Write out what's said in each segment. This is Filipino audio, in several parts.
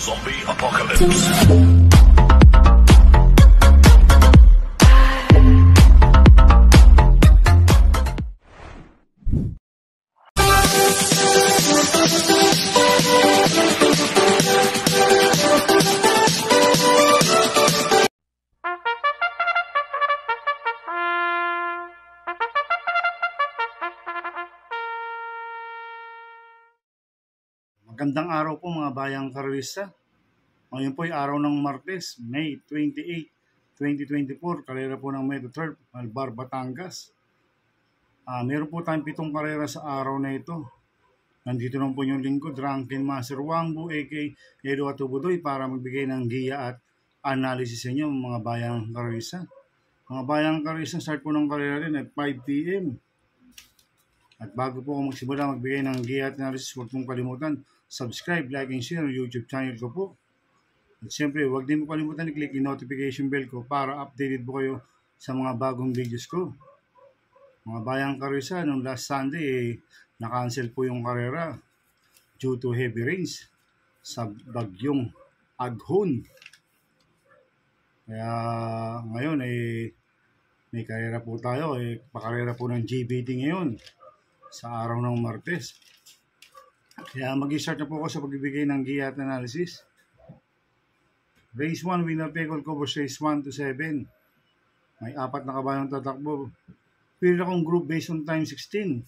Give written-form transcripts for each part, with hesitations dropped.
Zombie Apocalypse. Magandang araw po mga bayang karista. Ngayon po ay araw ng Martes, May 28, 2024, karera po ng Metro Turf, Malbar, Batangas. Meron po tayong 7 karera sa araw na ito. Nandito naman po yung lingkod, Rankin Master Wangbu, a.k.a. Edo Atubudoy, para magbigay ng giya at analysis sa inyo mga bayang karista. Mga bayang karista, start po ng karera rin at 5 p.m. At bago po ako magsimula magbigay ng giya at analysis, huwag pong kalimutan subscribe, like, and share ang YouTube channel ko po. At siyempre, huwag din po kalimutan i-click yung notification bell ko para updated po kayo sa mga bagong videos ko. Mga bayang karisa, nung last Sunday, na-cancel po yung karera due to heavy rains sa bagyong Aghon. Kaya ngayon, may karera po tayo. Pakarera po ng GBT ngayon sa araw ng Martes. Kaya mag-start na po ako sa pagbibigay ng giya at analysis. Race 1, winner Pecol covers race 1 to 7. May 4 na kabayang tatakbo. Pili akong group based on time 16.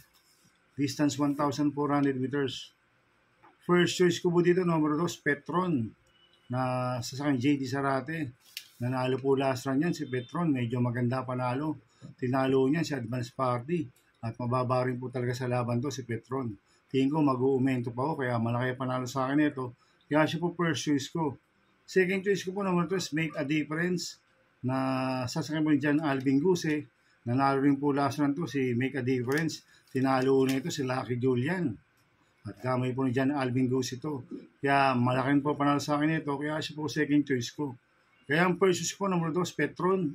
Distance 1,400 meters. First choice ko po dito, number 2, Petron. Na sasakyan JD Sarate. Nanalo po last run yan si Petron. Medyo maganda panalo. Tinalo niya si Advance Party. At mababa rin po talaga sa laban to si Petron. Tingin ko mag-uumento pa ako kaya malaki panalo sa akin ito. Kaya siya po first choice ko. Second choice ko po number 2 Make a Difference na sasakyan po ni John Alvin Guse. Nanalo rin po last run to si Make a Difference. Tinalo na ito si Lucky Julian. At kamay po ni John Alvin Guse ito. Kaya malaki po panalo sa akin ito. Kaya siya po second choice ko. Kaya ang first choice ko number 2 Petron.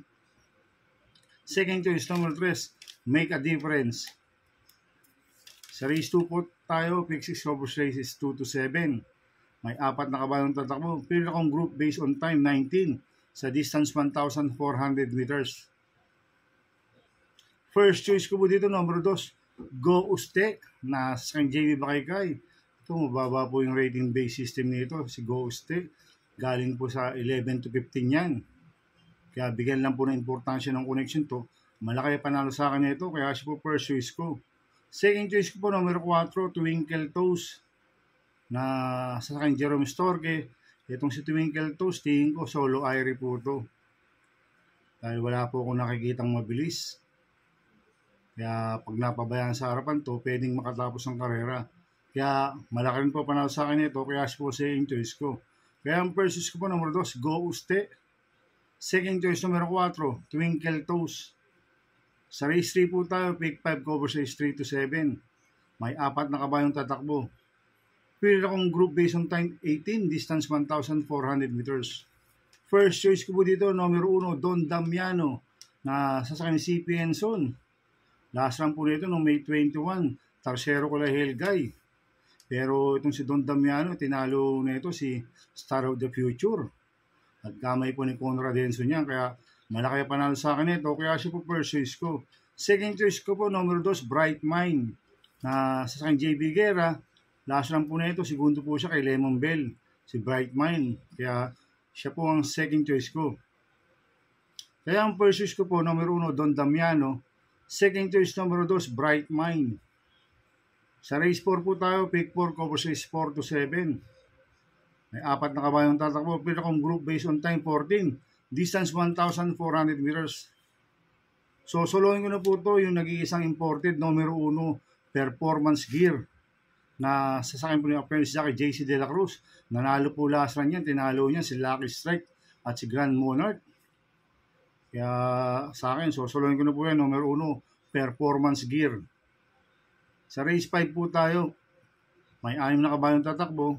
Second choice number 3 Make a Difference. Sa race 2 po tayo, pick 6 covers races 2 to 7. May 4 na kabayang tatakbo. Pili akong group based on time 19 sa distance 1,400 meters. First choice ko po dito, number 2, Go Uste na sa JB Bakaykay. Ito, mababa po yung rating base system nito, si Go Uste. Galing po sa 11 to 15 yan. Kaya bigyan lang po ng importansya ng connection to. Malaki panalo sa akin ito, kaya siya po first choice ko. Second choice ko po, number 4, Twinkle Toes na sasakyan Jerome Storge. Itong si Twinkle Toes, tingin ko solo Airy po ito. Dahil wala po akong nakikitang mabilis. Kaya pag napabayaan sa harapan to, pwedeng makatapos ang karera. Kaya malaki rin po panalo sa akin ito, kaya siya po second choice ko. Kaya ang first choice ko po, number 2, Go Uste. Second choice, number 4, Twinkle Toes. Sa race 3 po tayo, pick 5 covers race 3 to 7. May 4 na kabayong tatakbo. Pili akong group based on time 18, distance 1,400 meters. First choice ko po dito, number 1, Don Damiano na sasakyan ni CP Enson. Last run po nito noong May 21, Tarsero ko la Helgay. Pero itong si Don Damiano, tinalo na ito si Star of the Future. At kamay po ni Conrad Enson niya, kaya malaki panalo sa akin ito, kaya siya po first choice ko. Second choice ko po, number 2, Bright Mind na sasakyan JB Guerra. Last run po na ito, segundo po siya kay Lemon Bell, si Bright Mind. Kaya siya po ang second choice ko. Kaya ang first choice ko po, number 1, Don Damiano. Second choice, number 2, Bright Mind. Sa race 4 po tayo, pick 4, covers race 4 to 7. May 4 na kabayang tatakbo. Pili akong group based on time 14. Distance 1,400 meters. So, soloin ko na po ito yung nag-iisang imported, numero 1, Performance Gear. Na sasakyan po ni appearance niya kay JC De La Cruz. Nanalo po last run yan. Tinalo niya si Lucky Strike at si Grand Monarch. Kaya sa akin, so soloin ko na po yan, numero 1, Performance Gear. Sa race 5 po tayo. May 6 na kabayong tatakbo.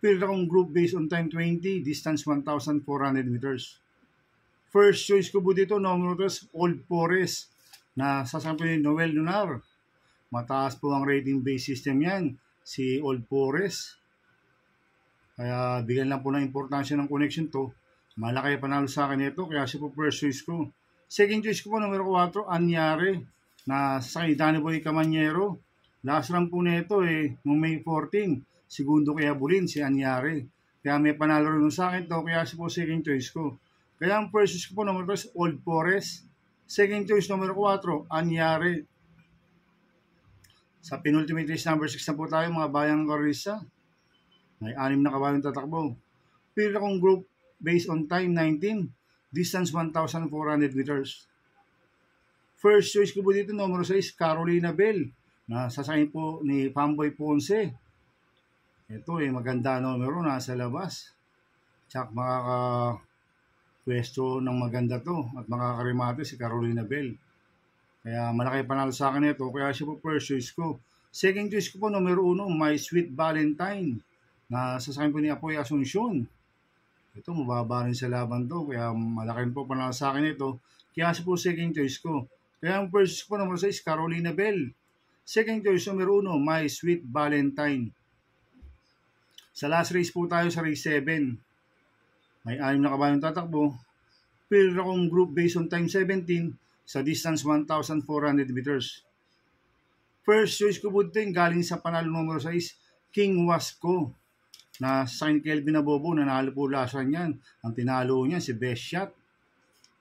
Pili akong group based on time 20, distance 1,400 meters. First choice ko po dito, number 3, Old Forest na sasakyan po ni Noel Lunar. Mataas po ang rating base system yan, si Old Forest. Kaya bigyan lang po ng importansya ng connection to. Malaki panalo sa akin ito, kaya siya po first choice ko. Second choice ko po, numero 4, Anyare, na sa Danny Boy Camanyero. Last run po nito noong May 14, segundo kay Abulin, si Anyare. Kaya may panalo rin sa akin to, kaya siya po second choice ko. Kaya ang first choice ko po, numero 3, Old Forest. Second choice, numero 4, Anyare. Sa penultimate race number 6 na po tayo, mga bayang karisa. May 6 na kabayang tatakbo. Pila kong group based on time 19, distance 1,400 meters. First choice ko po dito, numero 6, Carolina Bell, na sasakyan po ni Pamboy Ponce. Ito maganda numero, nasa labas. Tsak makaka-pwesto ng maganda to at makakarimate si Carolina Bell. Kaya malaki panalo sa akin ito, kaya siya po first choice ko. Second choice ko po, numero 1, My Sweet Valentine, na sasakyan po ni Apoy Asuncion. Ito, mababa rin sa laban to, kaya malaki po panalo sa akin ito. Kaya siya po second choice ko. Kaya ang first choice ko po, numero 6, Carolina Bell. Second choice, numero 1, My Sweet Valentine. Sa last race po tayo sa race 7. May 6 na kabayang tatakbo. Field akong group based on time 17, sa distance 1,400 meters. First choice ko po ito galing sa panalo numero 6, King Wasco, na Saint Kelvin Abobo, nanalo po lasan yan. Ang tinalo niya si Best Shot,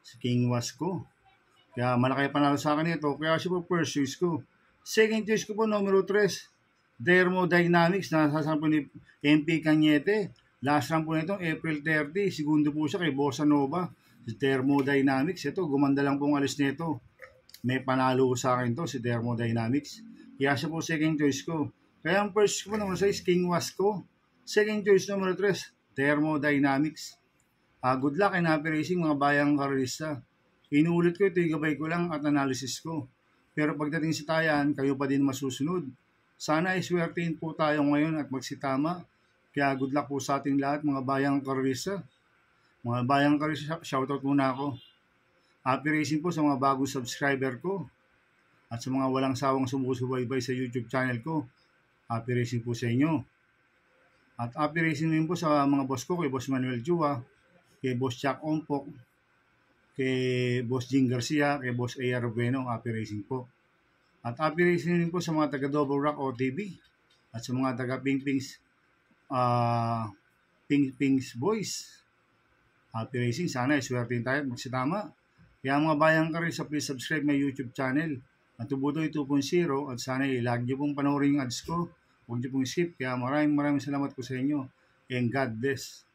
si King Wasco. Kaya malaki panalo sa akin ito, kaya siya po first choice ko. Second choice ko po, numero 3, Thermodynamics, na sasama po ni MP Cañete. Last run po nito, April 30, segundo po siya kay Bossa Nova. Si Thermodynamics, ito, gumanda lang pong alis nito. May panalo sa akin to, si Thermodynamics. Kaya siya po second choice ko. Kaya ang first ko po, numero 6, King Wasco. Second choice, numero 3, Thermodynamics. Good luck and happy racing, mga bayang karista. Inuulit ko ito, gabay ko lang at analysis ko. Pero pagdating sa tayan, kayo pa din masusunod. Sana iswertein po tayo ngayon at magsitama. Kaya good luck po sa ating lahat, mga bayang karista. Mga bayang karista, shoutout muna ako. Happy racing po sa mga bagong subscriber ko. At sa mga walang sawang sumusubaybay sa YouTube channel ko. Happy racing po sa inyo. At happy racing din po sa mga boss ko, kay Boss Manuel Chua, kay Boss Jack Ompok, kay Boss Jing Garcia, kay Boss A.R. Bueno, happy racing po. At happy racing din po sa mga taga Double Rock OTV at sa mga taga Pingpings Boys. Happy racing, sana iswertein tayo at magsitama. Kaya mga bayang karisa, please subscribe my YouTube channel at Tubutoy 2.0 at sana lagi niyo pong panoorin yung ads ko. Huwag niyo pong skip. Kaya maraming salamat po sa inyo and God bless.